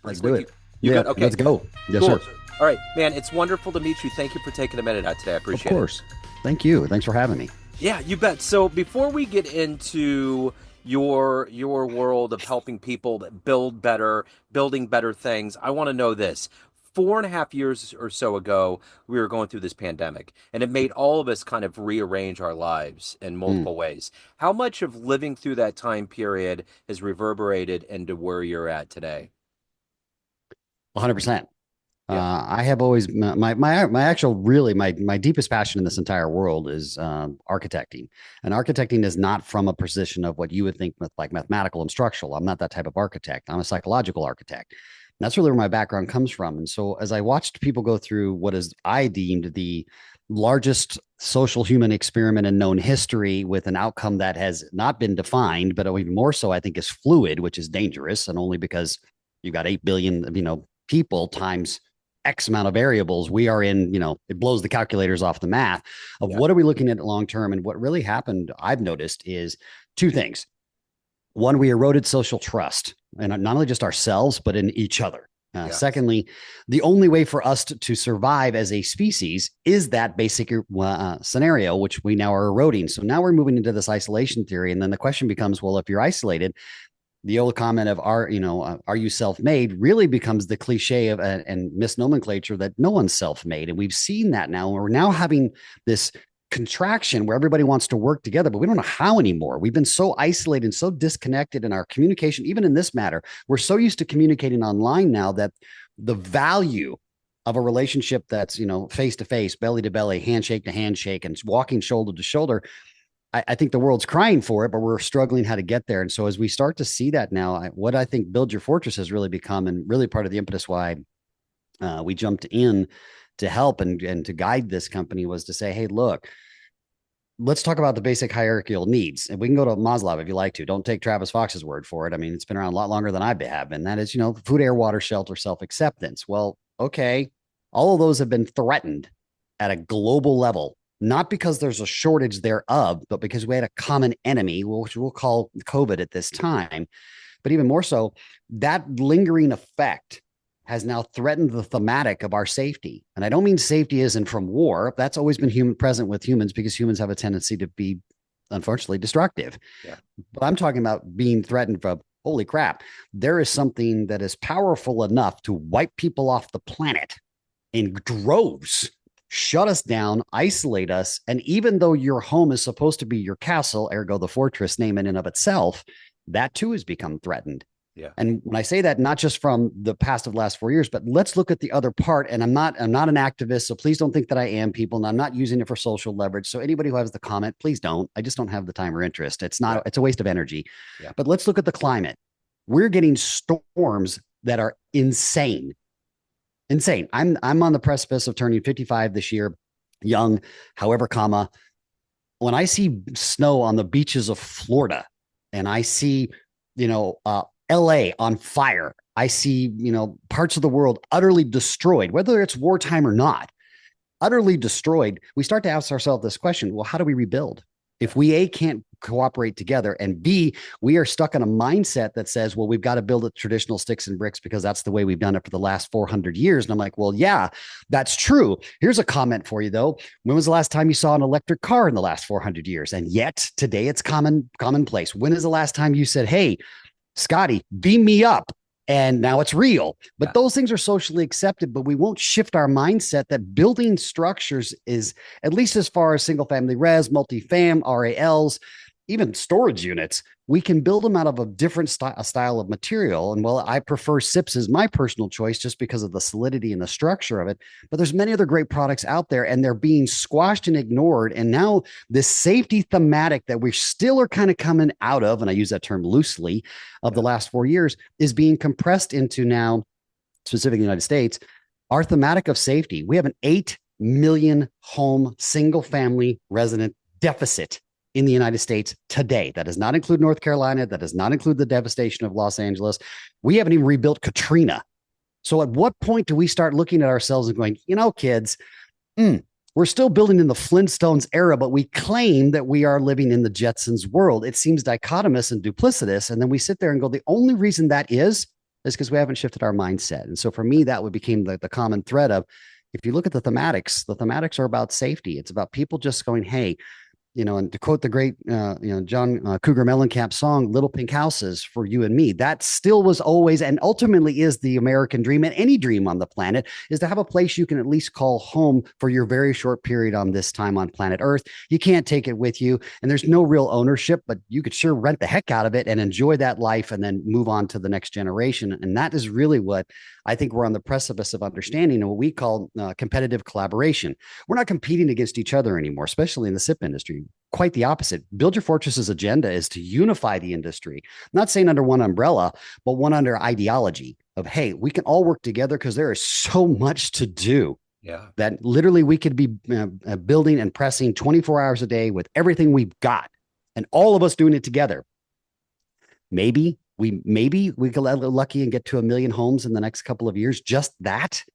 Pretty Let's do quick. it. You Yeah, good? Okay. let's go. Yes, Cool. sir. All right, man. It's wonderful to meet you. Thank you for taking a minute out today. I Of appreciate it. course. Thank you. Thanks for having me. Yeah, you bet. So before we get into your world of helping people that build better, building better things, I want to know this. 4.5 years or so ago, we were going through this pandemic, and it made all of us kind of rearrange our lives in Mm, multiple ways. How much of living through that time period has reverberated into where you're at today? 100%. Yeah. I have always my actual really my deepest passion in this entire world is architecting, and architecting is not from a position of what you would think with like mathematical and structural. I'm not that type of architect. I'm a psychological architect. And that's really where my background comes from. And so as I watched people go through what is I deemed the largest social human experiment in known history with an outcome that has not been defined, but even more so, I think is fluid, which is dangerous, and only because you've got 8 billion, people times X amount of variables, we are in, it blows the calculators off the math of Yeah. what are we looking at long term. And what really happened, I've noticed, is two things. One, we eroded social trust, and not only just ourselves, but in each other. Yeah. Secondly, the only way for us to survive as a species is that basic scenario, which we now are eroding. So now we're moving into this isolation theory. And then the question becomes, well, if you're isolated, the old comment of are you self-made really becomes the cliche of and misnomenclature that no one's self-made. And we've seen that now. We're now having this contraction where everybody wants to work together, but we don't know how anymore. We've been so isolated and so disconnected in our communication, even in this matter. We're so used to communicating online now that the value of a relationship that's, face to face, belly to belly, handshake to handshake, and walking shoulder to shoulder, I think the world's crying for it, but we're struggling how to get there. And so as we start to see that now, what I think Build Your Fortress has really become, and really part of the impetus why we jumped in to help and to guide this company, was to say, hey, look, let's talk about the basic hierarchical needs. And we can go to Maslow if you like to. Don't take Travis Fox's word for it. I mean, it's been around a lot longer than I have been. That is, food, air, water, shelter, self-acceptance. Well, okay. All of those have been threatened at a global level, not because there's a shortage thereof, but because we had a common enemy, which we'll call COVID at this time. But even more so, that lingering effect has now threatened the thematic of our safety. And I don't mean safety isn't from war. That's always been present with humans, because humans have a tendency to be, unfortunately, destructive. Yeah. But I'm talking about being threatened from, holy crap, there is something that is powerful enough to wipe people off the planet in droves, shut us down, isolate us. And even though your home is supposed to be your castle, ergo the fortress name in and of itself, that too has become threatened. Yeah. And when I say that, not just from the past of the last 4 years, but let's look at the other part. And I'm not an activist, so please don't think that I am, people. And I'm not using it for social leverage. So anybody who has the comment, please don't. I just don't have the time or interest. It's not, it's a waste of energy. Yeah. But let's look at the climate. We're getting storms that are insane. Insane. I'm on the precipice of turning 55 this year, young, however, when I see snow on the beaches of Florida, and I see, LA on fire, I see, parts of the world utterly destroyed, whether it's wartime or not, utterly destroyed. We start to ask ourselves this question: well, how do we rebuild? If we A, can't cooperate together, and B, we are stuck in a mindset that says, well, we've got to build it traditional sticks and bricks because that's the way we've done it for the last 400 years. And I'm like, well, yeah, that's true. Here's a comment for you, though. When was the last time you saw an electric car in the last 400 years? And yet today it's commonplace. When is the last time you said, hey, Scotty, beam me up? And now it's real. But those things are socially accepted, but we won't shift our mindset that building structures is, at least as far as single family res, multifam, RALs, even storage units, we can build them out of a different style of material. And I prefer SIPs as my personal choice just because of the solidity and the structure of it. But there's many other great products out there, and they're being squashed and ignored. And now this safety thematic that we still are kind of coming out of, and I use that term loosely, of the last 4 years, is being compressed into now, specifically in the United States, our thematic of safety. We have an 8 million home single family resident deficit in the United States today. That does not include North Carolina. That does not include the devastation of Los Angeles. We haven't even rebuilt Katrina. So at what point do we start looking at ourselves and going, kids, we're still building in the Flintstones era, but we claim that we are living in the Jetsons world? It seems dichotomous and duplicitous. And then we sit there and go, the only reason that is is because we haven't shifted our mindset. And so for me, that would became the common thread of, if you look at the thematics are about safety. It's about people just going, hey, and to quote the great, John Cougar Mellencamp song, "Little Pink Houses for You and Me." That still was always and ultimately is the American dream, and any dream on the planet is to have a place you can at least call home for your very short period on this time on planet Earth. You can't take it with you, and there's no real ownership, but you could sure rent the heck out of it and enjoy that life and then move on to the next generation. And that is really what I think we're on the precipice of understanding, and what we call competitive collaboration. We're not competing against each other anymore, especially in the SIP industry. Quite the opposite. Build Your Fortress's agenda is to unify the industry, not saying under one umbrella, but one under ideology of, hey, we can all work together because there is so much to do. Yeah. That literally we could be building and pressing 24 hours a day with everything we've got, and all of us doing it together. Maybe we could get lucky and get to 1 million homes in the next couple of years. Just that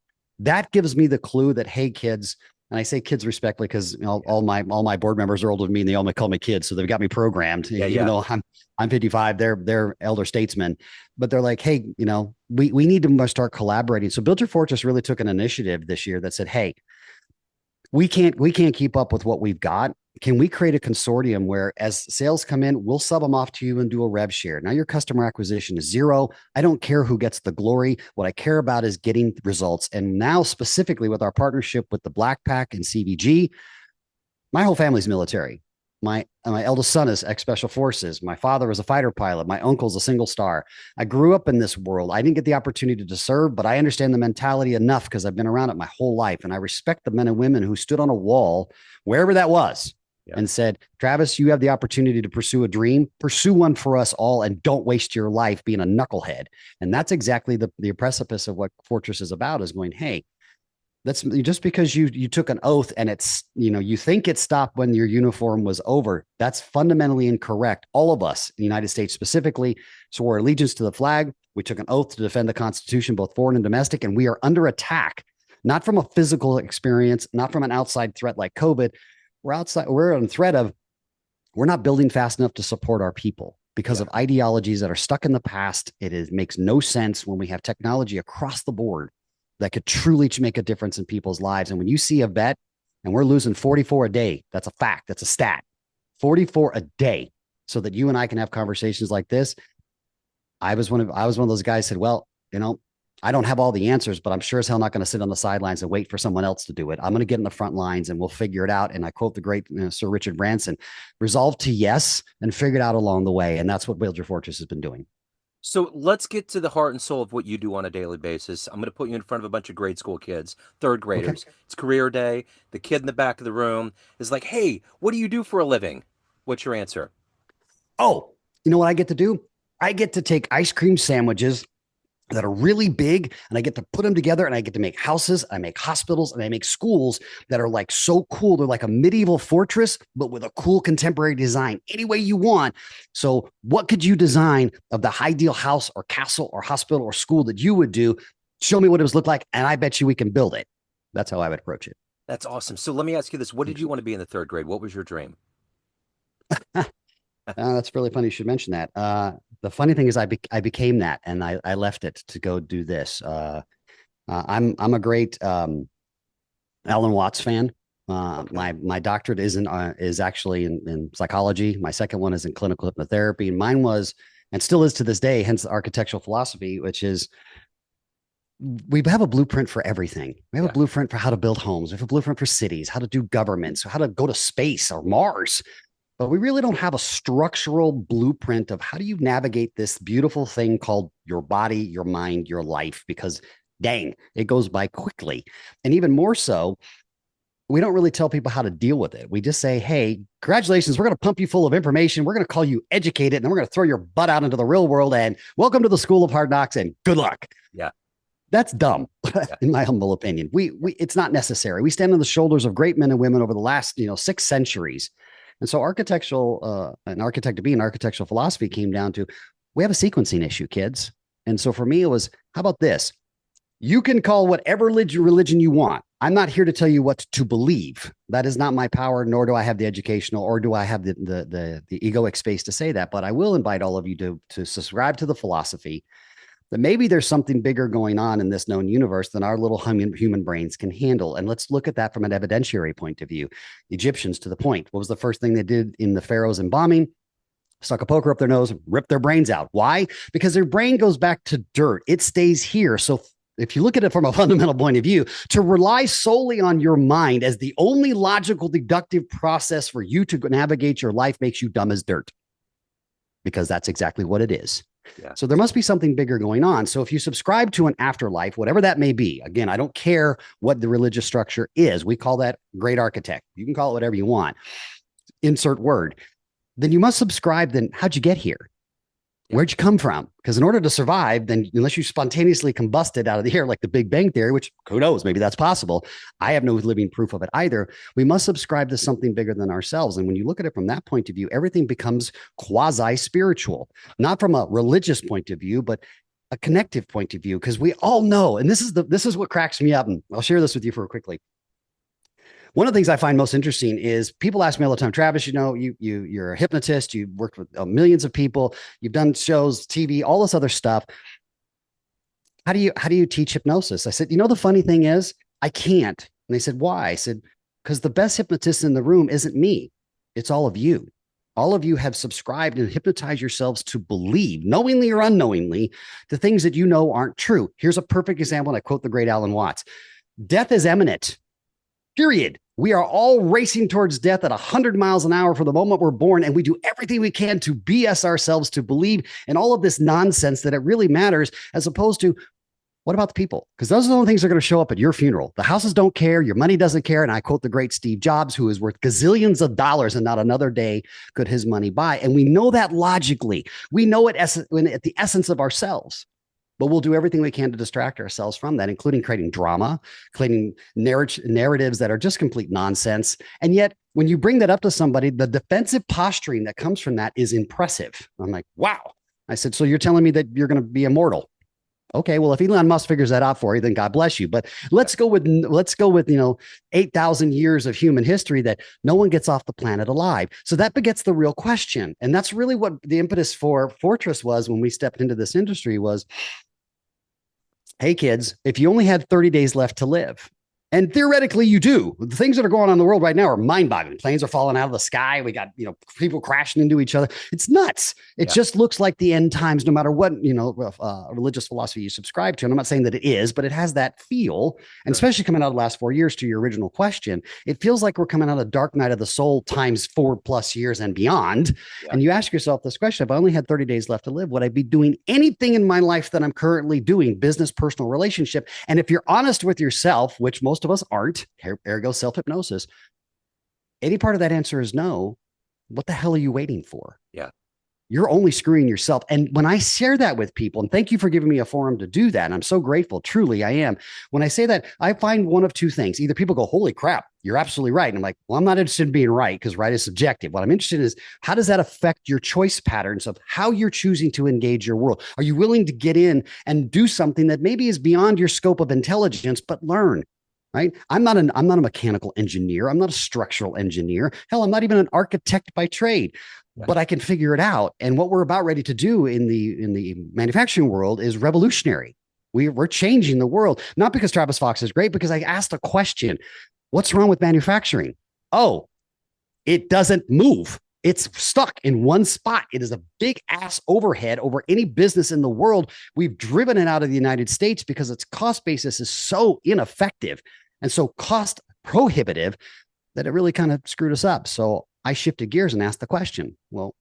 gives me the clue that, hey, kids, and I say kids respectfully because all my board members are older than me and they all call me kids, so they've got me programmed. Even though I'm 55, they're elder statesmen, but they're like, hey, we need to start collaborating. So Build Your Fortress really took an initiative this year that said, hey, we can't keep up with what we've got. Can we create a consortium where, as sales come in, we'll sub them off to you and do a rev share? Now your customer acquisition is zero. I don't care who gets the glory. What I care about is getting results. And now specifically with our partnership with the Black Pack and CVG, my whole family's military. My eldest son is ex-special forces. My father was a fighter pilot. My uncle's a single star. I grew up in this world. I didn't get the opportunity to serve, but I understand the mentality enough because I've been around it my whole life. And I respect the men and women who stood on a wall, wherever that was, and said, Travis, you have the opportunity to pursue a dream, pursue one for us all, and don't waste your life being a knucklehead. And that's exactly the precipice of what Fortress is about, is going, hey, that's just because you took an oath and it's, you think it stopped when your uniform was over. That's fundamentally incorrect. All of us in the United States specifically swore allegiance to the flag. We took an oath to defend the Constitution, both foreign and domestic, and we are under attack, not from a physical experience, not from an outside threat like COVID. We're on the threat of, we're not building fast enough to support our people because of ideologies that are stuck in the past. Makes no sense when we have technology across the board that could truly make a difference in people's lives. And when you see a vet and we're losing 44 a day, that's a fact. That's a stat. 44 a day, so that you and I can have conversations like this. I was one of those guys who said, well, I don't have all the answers, but I'm sure as hell not going to sit on the sidelines and wait for someone else to do it. I'm going to get in the front lines and we'll figure it out. And I quote the great Sir Richard Branson, resolve to yes and figure it out along the way. And that's what Build Your Fortress has been doing. So let's get to the heart and soul of what you do on a daily basis. I'm going to put you in front of a bunch of grade school kids, third graders. Okay. It's career day. The kid in the back of the room is like, hey, what do you do for a living? What's your answer? Oh, you know what I get to do? I get to take ice cream sandwiches that are really big, and I get to put them together, and I get to make houses, I make hospitals, and I make schools that are like so cool. They're like a medieval fortress, but with a cool contemporary design, any way you want. So what could you design of the ideal house or castle or hospital or school that you would do? Show me what it was look like, and I bet you we can build it. That's how I would approach it. That's awesome. So let me ask you this. What did you want to be in the third grade? What was your dream? That's really funny you should mention that. The funny thing is I became that, and I left it to go do this. I'm a great Alan Watts fan. My doctorate is actually in psychology. My second one is in clinical hypnotherapy, and mine was, and still is to this day, hence architectural philosophy, which is, we have a blueprint for everything. We have a blueprint for how to build homes. We have a blueprint for cities, how to do governments, how to go to space or Mars. But we really don't have a structural blueprint of how do you navigate this beautiful thing called your body, your mind, your life, because dang, it goes by quickly. And even more so, we don't really tell people how to deal with it. We just say, hey, congratulations, we're going to pump you full of information. We're going to call you educated, and then we're going to throw your butt out into the real world, and welcome to the School of Hard Knocks, and good luck. Yeah. That's dumb, in my humble opinion. It's not necessary. We stand on the shoulders of great men and women over the last 6 centuries. And so an architect to be an architectural philosophy came down to, we have a sequencing issue, kids. And so for me, it was, how about this? You can call whatever religion you want. I'm not here to tell you what to believe. That is not my power, nor do I have the educational, or do I have the egoic space to say that. But I will invite all of you to subscribe to the philosophy that maybe there's something bigger going on in this known universe than our little human brains can handle. And let's look at that from an evidentiary point of view. The Egyptians, to the point, what was the first thing they did in the pharaohs embalming? Stuck a poker up their nose, ripped their brains out. Why? Because their brain goes back to dirt. It stays here. So if you look at it from a fundamental point of view, to rely solely on your mind as the only logical deductive process for you to navigate your life makes you dumb as dirt, because that's exactly what it is. Yeah. So there must be something bigger going on. So if you subscribe to an afterlife, whatever that may be, again, I don't care what the religious structure is. We call that great architect. You can call it whatever you want. Insert word. Then you must subscribe. Then how'd you get here? Where'd you come from? Because in order to survive, then unless you spontaneously combusted out of the air like the Big Bang Theory, which who knows, maybe that's possible. I have no living proof of it either. We must subscribe to something bigger than ourselves. And when you look at it from that point of view, everything becomes quasi-spiritual, not from a religious point of view, but a connective point of view. Because we all know, and this is what cracks me up. And I'll share this with you for quickly. One of the things I find most interesting is people ask me all the time, Travis, you're a hypnotist, you've worked with millions of people, you've done shows, TV, all this other stuff. How do you teach hypnosis? I said, the funny thing is I can't. And they said, why? I said, because the best hypnotist in the room isn't me. It's all of you. All of you have subscribed and hypnotized yourselves to believe, knowingly or unknowingly, the things that you know aren't true. Here's a perfect example. And I quote the great Alan Watts. Death is imminent. Period. We are all racing towards death at 100 miles an hour from the moment we're born, and we do everything we can to BS ourselves to believe in all of this nonsense that it really matters, as opposed to what about the people? Because those are the only things that are going to show up at your funeral. The houses don't care. Your money doesn't care. And I quote the great Steve Jobs, who is worth gazillions of dollars and not another day could his money buy. And we know that logically. We know it at the essence of ourselves. But we'll do everything we can to distract ourselves from that, including creating drama, creating narratives that are just complete nonsense. And yet, when you bring that up to somebody, the defensive posturing that comes from that is impressive. I'm like, wow. I said, so you're telling me that you're going to be immortal? Okay, well, if Elon Musk figures that out for you, then God bless you. But let's go with 8,000 years of human history that no one gets off the planet alive. So that begets the real question. And that's really what the impetus for Fortress was when we stepped into this industry was, hey, kids, if you only had 30 days left to live, and theoretically you do, the things that are going on in the world right now are mind-boggling. Planes are falling out of the sky. We got, people crashing into each other. It's nuts. It just looks like the end times, no matter what, religious philosophy you subscribe to. And I'm not saying that it is, but it has that feel. And especially coming out of the last 4 years, to your original question, it feels like we're coming out of dark night of the soul times 4+ years and beyond. Yeah. And you ask yourself this question: if I only had 30 days left to live, would I be doing anything in my life that I'm currently doing, business, personal, relationship? And if you're honest with yourself, which most of us aren't, ergo self-hypnosis, any part of that answer is no. What the hell are you waiting for? Yeah. You're only screwing yourself. And when I share that with people, and thank you for giving me a forum to do that, and I'm so grateful, truly I am. When I say that, I find one of two things. Either people go, holy crap, you're absolutely right. And I'm like, well, I'm not interested in being right, because right is subjective. What I'm interested in is, how does that affect your choice patterns of how you're choosing to engage your world? Are you willing to get in and do something that maybe is beyond your scope of intelligence, but learn? Right? I'm not a mechanical engineer. I'm not a structural engineer. Hell, I'm not even an architect by trade, but I can figure it out. And what we're about ready to do in the manufacturing world is revolutionary. We're changing the world, not because Travis Fox is great, because I asked a question: what's wrong with manufacturing? Oh, it doesn't move. It's stuck in one spot. It is a big ass overhead over any business in the world. We've driven it out of the United States because its cost basis is so ineffective and so cost prohibitive that it really kind of screwed us up. So I shifted gears and asked the question, well,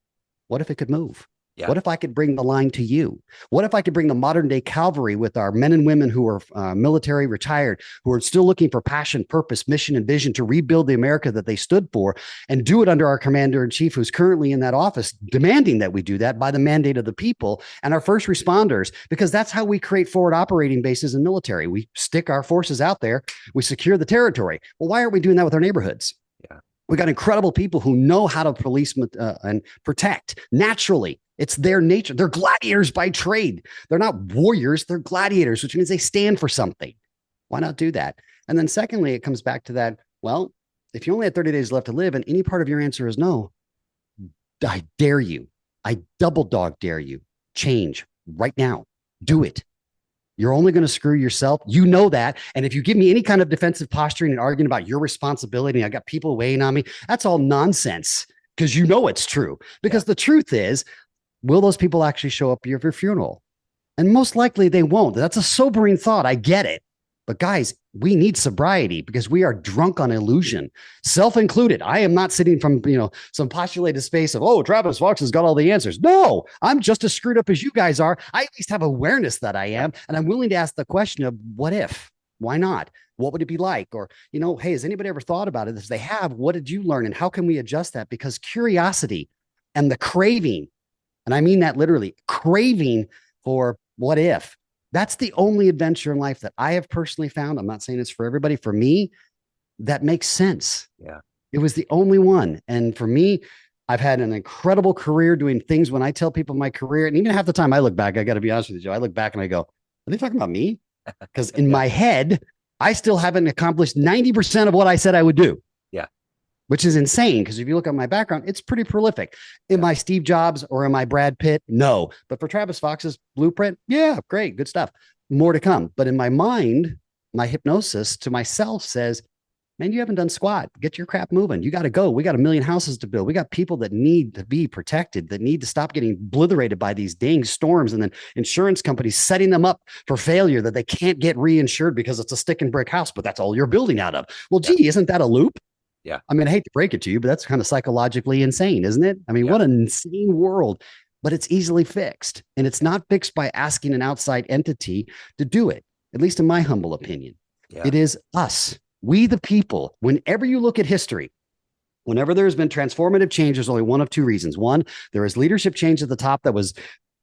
what if it could move? Yeah. What if I could bring the line to you? What if I could bring the modern day cavalry with our men and women who are military retired, who are still looking for passion, purpose, mission, and vision to rebuild the America that they stood for, and do it under our commander in chief, who's currently in that office, demanding that we do that by the mandate of the people, and our first responders, because that's how we create forward operating bases in military. We stick our forces out there. We secure the territory. Well, why aren't we doing that with our neighborhoods? Yeah. We got incredible people who know how to police and protect naturally. It's their nature. They're gladiators by trade. They're not warriors. They're gladiators, which means they stand for something. Why not do that? And then secondly, it comes back to that. Well, if you only had 30 days left to live and any part of your answer is no, I dare you. I double dog dare you. Change right now. Do it. You're only going to screw yourself. You know that. And if you give me any kind of defensive posturing and arguing about your responsibility, I got people weighing on me, that's all nonsense because you know it's true. Yeah. Because the truth is, will those people actually show up at your funeral? And most likely they won't. That's a sobering thought. I get it. But guys, we need sobriety because we are drunk on illusion, self included. I am not sitting from, some postulated space of, oh, Travis Fox has got all the answers. No, I'm just as screwed up as you guys are. I at least have awareness that I am. And I'm willing to ask the question of what if? Why not? What would it be like? Or, hey, has anybody ever thought about it? If they have, what did you learn? And how can we adjust that? Because curiosity and the craving, and I mean that literally, craving for what if, that's the only adventure in life that I have personally found. I'm not saying it's for everybody. For me, that makes sense. Yeah. It was the only one. And for me, I've had an incredible career doing things. When I tell people my career, and even half the time I look back, I got to be honest with you, Joe, I look back and I go, are they talking about me? Because in my head, I still haven't accomplished 90% of what I said I would do. Yeah. Which is insane because if you look at my background, it's pretty prolific. Am I Steve Jobs or am I Brad Pitt? No. But for Travis Fox's blueprint, yeah, great, good stuff. More to come. But in my mind, my hypnosis to myself says, man, you haven't done squat. Get your crap moving. You got to go. We got 1 million houses to build. We got people that need to be protected, that need to stop getting obliterated by these dang storms, and then insurance companies setting them up for failure that they can't get reinsured because it's a stick and brick house, but that's all you're building out of. Well, gee, isn't that a loop? Yeah. I mean, I hate to break it to you, but that's kind of psychologically insane, isn't it? I mean, what an insane world, but it's easily fixed. And it's not fixed by asking an outside entity to do it, at least in my humble opinion. Yeah. It is us, we the people. Whenever you look at history, whenever there's been transformative change, there's only one of two reasons. One, there is leadership change at the top that was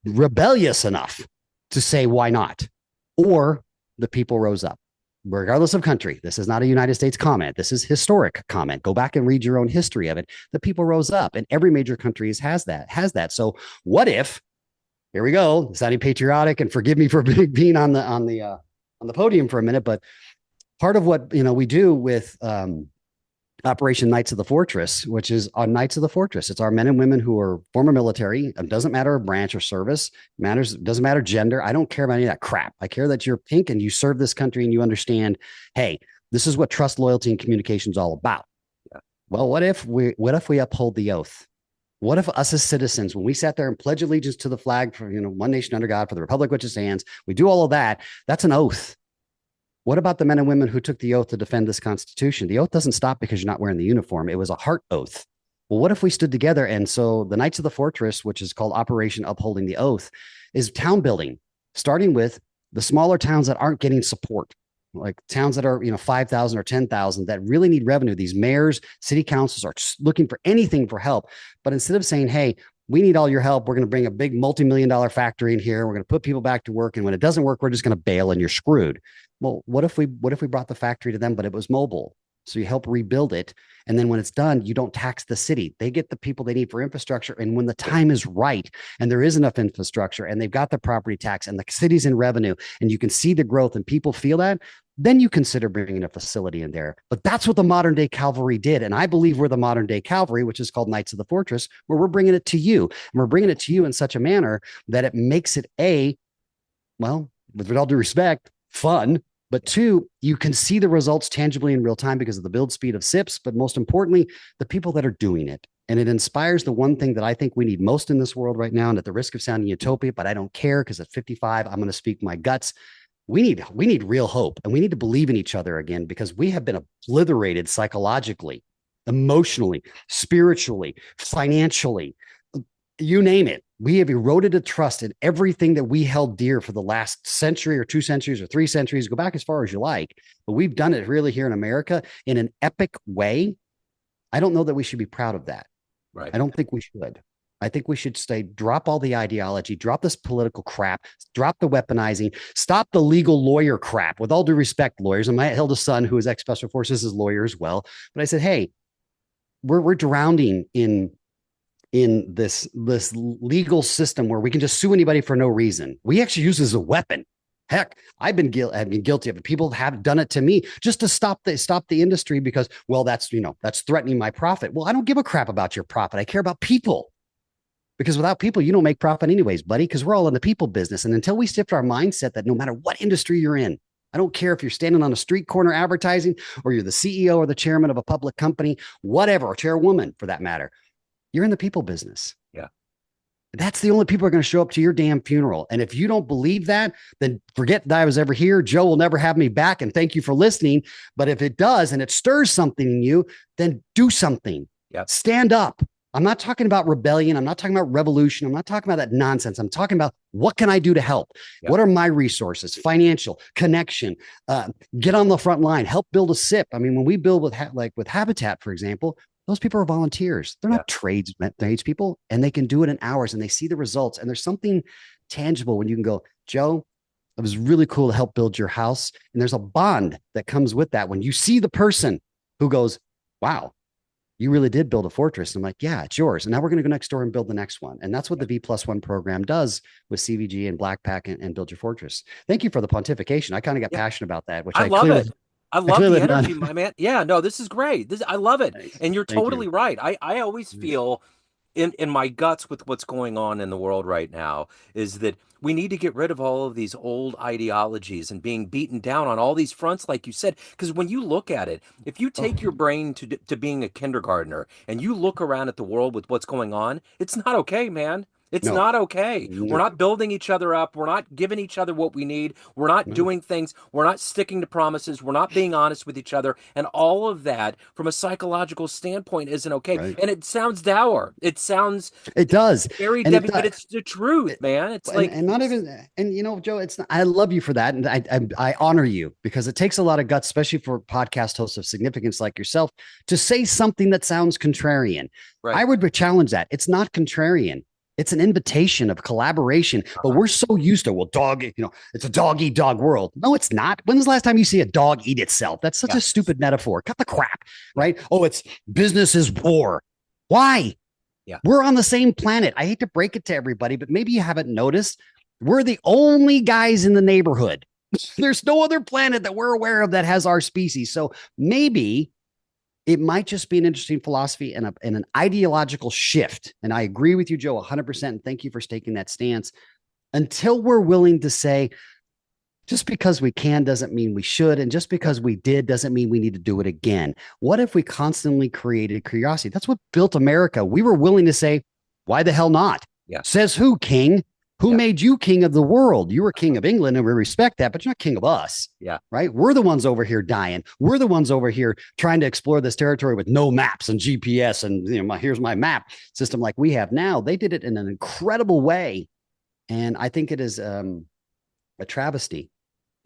rebellious enough to say, why not? Or the people rose up. Regardless of country, this is not a United States comment. This is historic comment. Go back and read your own history of it. The people rose up, and every major country has that. So what if, here we go, sounding patriotic, and forgive me for being on the podium for a minute, but part of what, we do with, Operation Knights of the Fortress, which is our Knights of the Fortress. It's our men and women who are former military. It doesn't matter branch or service. Doesn't matter gender. I don't care about any of that crap. I care that you're pink and you serve this country and you understand, hey, this is what trust, loyalty, and communication is all about. Yeah. Well, what if we uphold the oath? What if us as citizens, when we sat there and pledge allegiance to the flag for, one nation under God, for the republic which stands, we do all of that. That's an oath. What about the men and women who took the oath to defend this Constitution? The oath doesn't stop because you're not wearing the uniform. It was a heart oath. Well, what if we stood together? And so the Knights of the Fortress, which is called Operation Upholding the Oath, is town building, starting with the smaller towns that aren't getting support, like towns that are, 5,000 or 10,000 that really need revenue. These mayors, city councils are looking for anything for help. But instead of saying, hey, we need all your help, we're going to bring a big multi-million-dollar factory in here, we're going to put people back to work, and when it doesn't work, we're just going to bail and you're screwed. Well, what if we brought the factory to them, but it was mobile? So you help rebuild it. And then when it's done, you don't tax the city. They get the people they need for infrastructure. And when the time is right and there is enough infrastructure and they've got the property tax and the city's in revenue and you can see the growth and people feel that, then you consider bringing a facility in there. But that's what the modern day cavalry did. And I believe we're the modern day cavalry, which is called Knights of the Fortress, where we're bringing it to you. And we're bringing it to you in such a manner that it makes it with all due respect, fun. But two, you can see the results tangibly in real time because of the build speed of SIPs, but most importantly, the people that are doing it. And it inspires the one thing that I think we need most in this world right now. And at the risk of sounding utopia, but I don't care because at 55, I'm going to speak my guts. We need real hope, and we need to believe in each other again because we have been obliterated psychologically, emotionally, spiritually, financially, you name it. We have eroded a trust in everything that we held dear for the last century or 2 centuries or 3 centuries. Go back as far as you like, but we've done it really here in America in an epic way. I don't know that we should be proud of that. Right. I don't think we should. I think we should drop all the ideology, drop this political crap, drop the weaponizing, stop the legal lawyer crap. With all due respect, lawyers, and my eldest son, who is ex-special forces, is a lawyer as well. But I said, hey, we're drowning in this legal system where we can just sue anybody for no reason. We actually use it as a weapon. Heck, I've been guilty of it. People have done it to me just to stop the industry because, well, that's threatening my profit. Well, I don't give a crap about your profit. I care about people. because without people, you don't make profit anyways, buddy, because we're all in the people business. And until we shift our mindset that no matter what industry you're in, I don't care if you're standing on a street corner advertising or you're the CEO or the chairman of a public company, whatever, or chairwoman for that matter, you're in the people business. Yeah. That's the only people who are going to show up to your damn funeral. And if you don't believe that, then forget that I was ever here. Joe will never have me back. And thank you for listening. But if it does and it stirs something in you, then do something. Yeah. Stand up. I'm not talking about rebellion. I'm not talking about revolution. I'm not talking about that nonsense. I'm talking about what can I do to help? Yeah. What are my resources? Financial, connection, get on the front line, help build a SIP. I mean, when we build with with Habitat, for example, those people are volunteers. They're not tradespeople, and they can do it in hours and they see the results. And there's something tangible when you can go, Joe, it was really cool to help build your house. And there's a bond that comes with that when you see the person who goes, wow, you really did build a fortress. And I'm like, yeah, it's yours. And now we're going to go next door and build the next one. And that's what the V+1 program does with CVG and Blackpack and Build Your Fortress. Thank you for the pontification. I kind of got passionate about that, which I I love clearly, it. I I love clearly the have energy, done. my man. Yeah, no, this is great. I love it. Thanks. And you're Thank totally you. right. I always feel in my guts with what's going on in the world right now is that we need to get rid of all of these old ideologies and being beaten down on all these fronts, like you said. Because when you look at it, if you Oh, take your brain to being a kindergartner and you look around at the world with what's going on, it's not okay, man. It's no, not okay. We're no, not building each other up. We're not giving each other what we need. We're not no. doing things. We're not sticking to promises. We're not being honest with each other. And all of that, from a psychological standpoint, isn't okay. Right. And it sounds dour. It sounds It does. very And it Debbie, does. but it's the truth, man. It's like, And not even, and you know, Joe, it's not, I love you for that. And I honor you because it takes a lot of guts, especially for podcast hosts of significance like yourself, to say something that sounds contrarian. right. I would challenge that. It's not contrarian. It's an invitation of collaboration, but Uh-huh. we're so used to, well, dog, it's a dog eat dog world. No, it's not. When's the last time you see a dog eat itself? That's such Yeah. a stupid metaphor. Cut the crap, Yeah. right? Oh, it's business is war. Why? Yeah. We're on the same planet. I hate to break it to everybody, but maybe you haven't noticed. We're the only guys in the neighborhood. There's no other planet that we're aware of that has our species. So maybe it might just be an interesting philosophy and an ideological shift. And I agree with you, Joe, 100%. And thank you for taking that stance. Until we're willing to say, just because we can doesn't mean we should. And just because we did doesn't mean we need to do it again. What if we constantly created curiosity? That's what built America. We were willing to say, why the hell not? Yeah. Says who, king? Who Yeah. made you king of the world? You were king of England, and we respect that, but you're not king of us. Yeah. Right? We're the ones over here dying. We're the ones over here trying to explore this territory with no maps and GPS and here's my map system like we have now. They did it in an incredible way. And I think it is a travesty.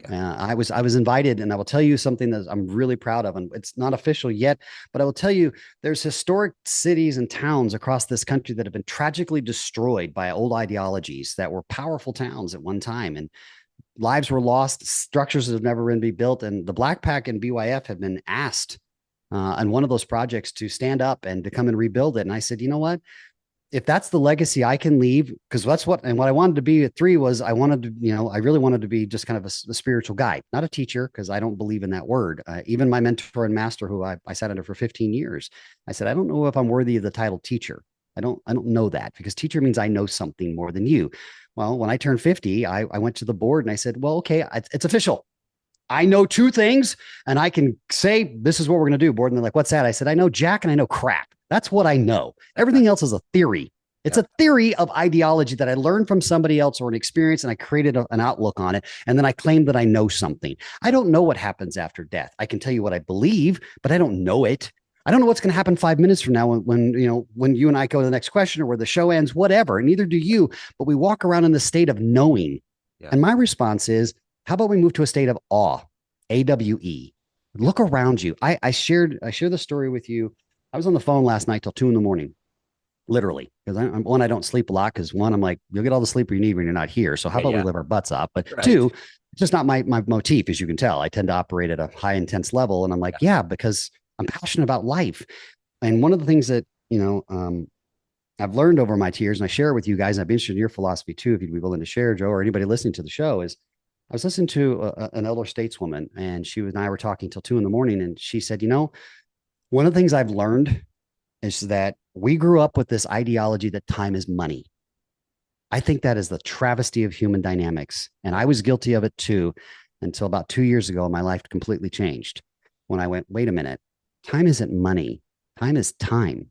Yeah. I was invited, and I will tell you something that I'm really proud of, and it's not official yet, but I will tell you there's historic cities and towns across this country that have been tragically destroyed by old ideologies that were powerful towns at one time, and lives were lost, structures have never been rebuilt, and the Black Pack and BYF have been asked on one of those projects to stand up and to come and rebuild it. And I said, you know what? If that's the legacy I can leave, because that's what I wanted to be at 3 was I wanted to, I really wanted to be just kind of a spiritual guide, not a teacher, because I don't believe in that word. Even my mentor and master, who I sat under for 15 years, I said, I don't know if I'm worthy of the title teacher. I don't know that, because teacher means I know something more than you. Well, when I turned 50, I went to the board and I said, well, okay, it's official. I know 2 things and I can say, this is what we're going to do, board. And they're like, what's that? I said, I know Jack and I know crap. That's what I know. Everything else is a theory. It's a theory of ideology that I learned from somebody else or an experience, and I created an outlook on it. And then I claim that I know something. I don't know what happens after death. I can tell you what I believe, but I don't know it. I don't know what's going to happen 5 minutes from now when you and I go to the next question or where the show ends, whatever. Neither do you, but we walk around in the state of knowing. Yeah. And my response is, how about we move to a state of awe? AWE. Look around you. I shared the story with you. I was on the phone last night till 2 a.m, literally, because I don't sleep a lot. Because one, I'm like, you'll get all the sleep you need when you're not here. So how about we live our butts up? But Right. 2, it's just not my motif, as you can tell. I tend to operate at a high intense level, and I'm like, yeah, because I'm passionate about life. And one of the things that I've learned over my years, and I share it with you guys, and I'd be interested in your philosophy too, if you'd be willing to share, Joe, or anybody listening to the show, is I was listening to an elder stateswoman, and she and I were talking till 2 a.m, and she said, one of the things I've learned is that we grew up with this ideology that time is money. I think that is the travesty of human dynamics. And Yeah. I was guilty of it too until about 2 years ago. My life completely changed when I went, wait a minute, time isn't money. Time is time,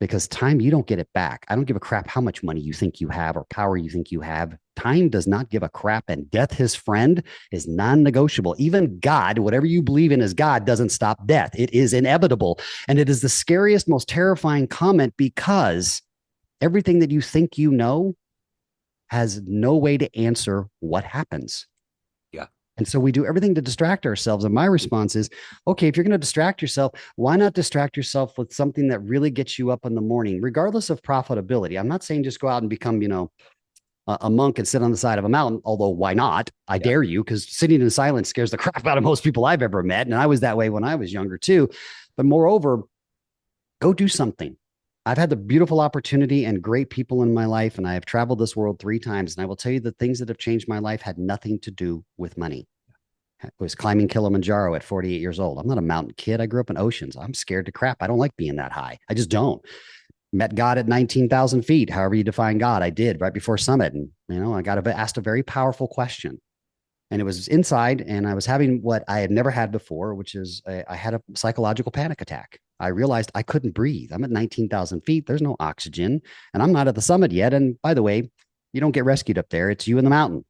because time, you don't get it back. I don't give a crap how much money you think you have or power you think you have. Time does not give a crap, and death, his friend, is non negotiable. Even God, whatever you believe in as God, doesn't stop death. It is inevitable. And it is the scariest, most terrifying comment, because everything that you think you know has no way to answer what happens. Yeah. And so we do everything to distract ourselves. And my response is, okay, if you're going to distract yourself, why not distract yourself with something that really gets you up in the morning, regardless of profitability? I'm not saying just go out and become, a monk and sit on the side of a mountain, although why not? I Yeah. dare you, because sitting in silence scares the crap out of most people I've ever met. And I was that way when I was younger too. But moreover, go do something. I've had the beautiful opportunity and great people in my life, and I have traveled this world 3 times. And I will tell you, the things that have changed my life had nothing to do with money. It was climbing Kilimanjaro at 48 years old. I'm not a mountain kid. I grew up in oceans. I'm scared to crap. I don't like being that high. I just don't. Met God at 19,000 feet, however you define God. I did right before summit. And, I got asked a very powerful question. And it was inside, and I was having what I had never had before, which is I had a psychological panic attack. I realized I couldn't breathe. I'm at 19,000 feet. There's no oxygen, and I'm not at the summit yet. And by the way, you don't get rescued up there. It's you in the mountain.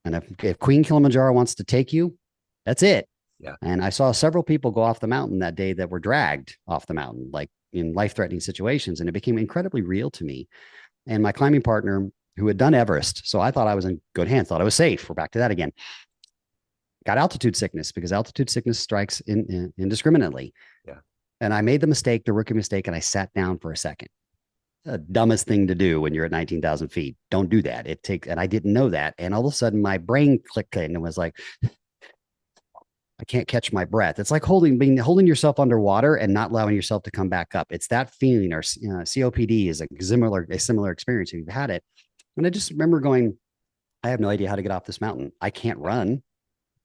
And if Queen Kilimanjaro wants to take you, that's it. Yeah. And I saw several people go off the mountain that day that were dragged off the mountain, like in life threatening situations. And it became incredibly real to me. And my climbing partner, who had done Everest, so I thought I was in good hands, thought I was safe. We're back to that again. Got altitude sickness, because altitude sickness strikes indiscriminately. Yeah. And I made the rookie mistake, and I sat down for a second. The dumbest thing to do when you're at 19,000 feet. Don't do that. And I didn't know that. And all of a sudden my brain clicked in and was like, I can't catch my breath. It's like holding yourself underwater and not allowing yourself to come back up. It's that feeling. Or COPD is a similar experience if you've had it. And I just remember going, I have no idea how to get off this mountain. I can't run.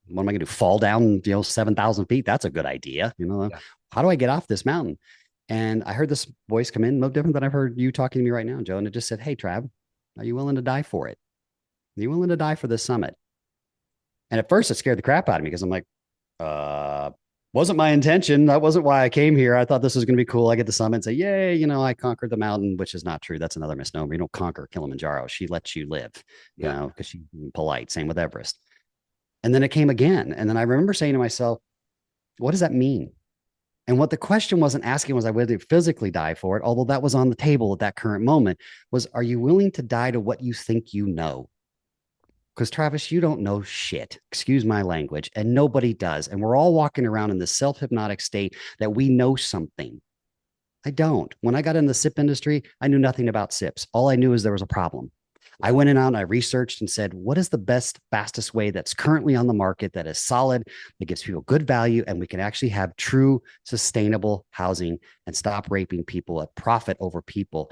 What am I going to do? Fall down, 7,000 feet? That's a good idea. Yeah. How do I get off this mountain? And I heard this voice come in, no different than I've heard you talking to me right now, Joe. And it just said, hey, Trav, are you willing to die for it? Are you willing to die for this summit? And at first it scared the crap out of me, because I'm like, uh, wasn't my intention. That wasn't why I came here. I thought this was going to be cool. I get the summit and say, yay, I conquered the mountain, which is not true. That's another misnomer. You don't conquer Kilimanjaro. She lets you live, Yeah. because she's polite. Same with Everest. And then it came again. And then I remember saying to myself, what does that mean? And what the question wasn't asking was I whether physically die for it, although that was on the table at that current moment, was, are you willing to die to what you think you know? Because Travis, you don't know shit. Excuse my language. And nobody does. And we're all walking around in this self-hypnotic state that we know something. I don't. When I got in the SIP industry, I knew nothing about SIPs. All I knew is there was a problem. I went in out and I researched and said, what is the best, fastest way that's currently on the market, that is solid, that gives people good value, and we can actually have true, sustainable housing and stop raping people at profit over people?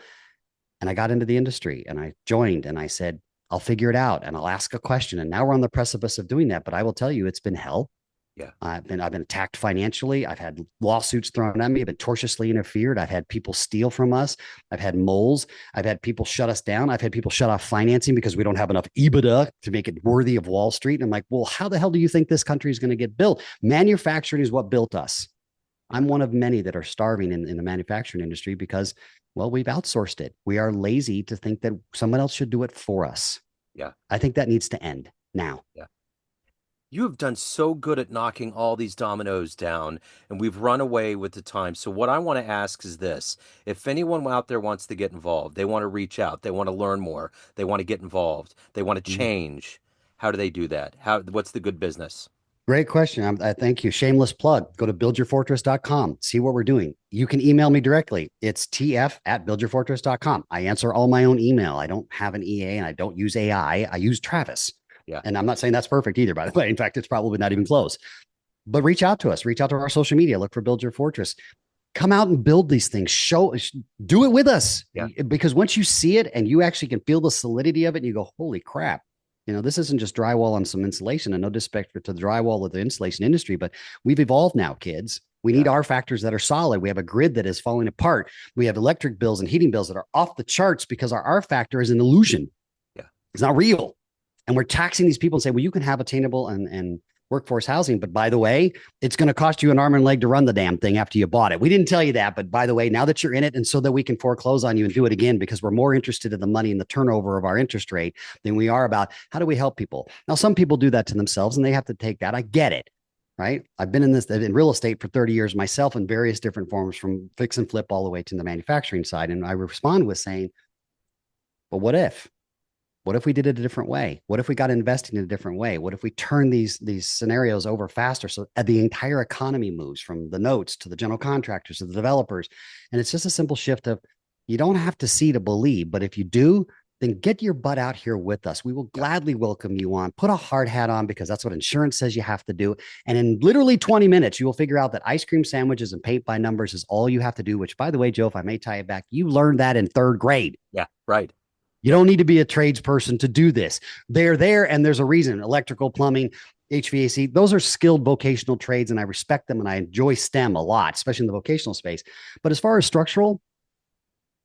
And I got into the industry and I joined and I said, I'll figure it out and I'll ask a question. And now we're on the precipice of doing that. But I will tell you, it's been hell. Yeah. I've been attacked financially. I've had lawsuits thrown at me. I've been tortiously interfered. I've had people steal from us. I've had moles. I've had people shut us down. I've had people shut off financing because we don't have enough EBITDA to make it worthy of Wall Street. And I'm like, well, how the hell do you think this country is going to get built? Manufacturing is what built us. I'm one of many that are starving in the manufacturing industry because, well, we've outsourced it. We are lazy to think that someone else should do it for us. Yeah. I think that needs to end now. Yeah. You have done so good at knocking all these dominoes down, and we've run away with the time. So what I want to ask is this. If anyone out there wants to get involved, they want to reach out, they want to learn more, they want to get involved, they want to change, how do they do that? What's the good business? Great question. I thank you. Shameless plug. Go to buildyourfortress.com. See what we're doing. You can email me directly. It's tf@buildyourfortress.com. I answer all my own email. I don't have an EA and I don't use AI. I use Travis. Yeah. And I'm not saying that's perfect either, by the way. In fact, it's probably not even close. But reach out to us. Reach out to our social media. Look for Build Your Fortress. Come out and build these things. Do it with us. Yeah. Because once you see it and you actually can feel the solidity of it, and you go, holy crap. This isn't just drywall on some insulation, and no disrespect to the drywall or the insulation industry, but we've evolved now, kids. We need Yeah. R factors that are solid. We have a grid that is falling apart. We have electric bills and heating bills that are off the charts because our R factor is an illusion. Yeah. It's not real. And we're taxing these people and say, well, you can have attainable and workforce housing. But by the way, it's going to cost you an arm and leg to run the damn thing after you bought it. We didn't tell you that. But by the way, now that you're in it, and so that we can foreclose on you and do it again, because we're more interested in the money and the turnover of our interest rate than we are about how do we help people. Now, some people do that to themselves and they have to take that. I get it. Right. I've been in real estate for 30 years myself in various different forms, from fix and flip all the way to the manufacturing side. And I respond with saying, but what if? What if we did it a different way? What if we got investing in a different way? What if we turn these scenarios over faster so the entire economy moves from the notes to the general contractors to the developers? And it's just a simple shift of, you don't have to see to believe, but if you do, then get your butt out here with us. We will gladly welcome you on. Put a hard hat on, because that's what insurance says you have to do. And in literally 20 minutes, you will figure out that ice cream sandwiches and paint by numbers is all you have to do, which, by the way, Joe, if I may tie it back, you learned that in third grade. Yeah. Right. You don't need to be a tradesperson to do this. They're there, and there's a reason. Electrical, plumbing, HVAC, those are skilled vocational trades, and I respect them, and I enjoy STEM a lot, especially in the vocational space. But as far as structural,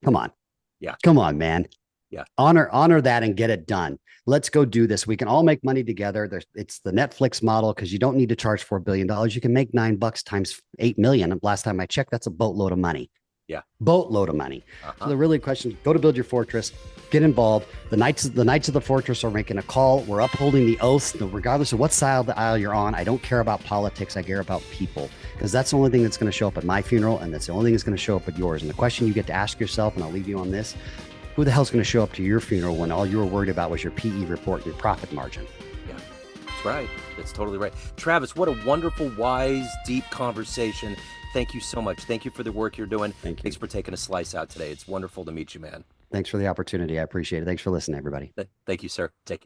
come on. Yeah. Come on, man. Yeah. Honor that and get it done. Let's go do this. We can all make money together. It's the Netflix model, because you don't need to charge $4 billion. You can make $9 times 8 million. Last time I checked, that's a boatload of money. Yeah. Boatload of money. So the really question, go to Build Your Fortress, get involved. The Knights of the Fortress are making a call. We're upholding the oath, regardless of what side of the aisle you're on. I don't care about politics. I care about people, because that's the only thing that's going to show up at my funeral, and that's the only thing that's going to show up at yours. And the question you get to ask yourself, and I'll leave you on this, who the hell's going to show up to your funeral when all you were worried about was your PE report and your profit margin? Yeah, that's right. That's totally right. Travis, what a wonderful, wise, deep conversation. Thank you so much. Thank you for the work you're doing. Thanks for taking a slice out today. It's wonderful to meet you, man. Thanks for the opportunity. I appreciate it. Thanks for listening, everybody. Thank you, sir. Take care.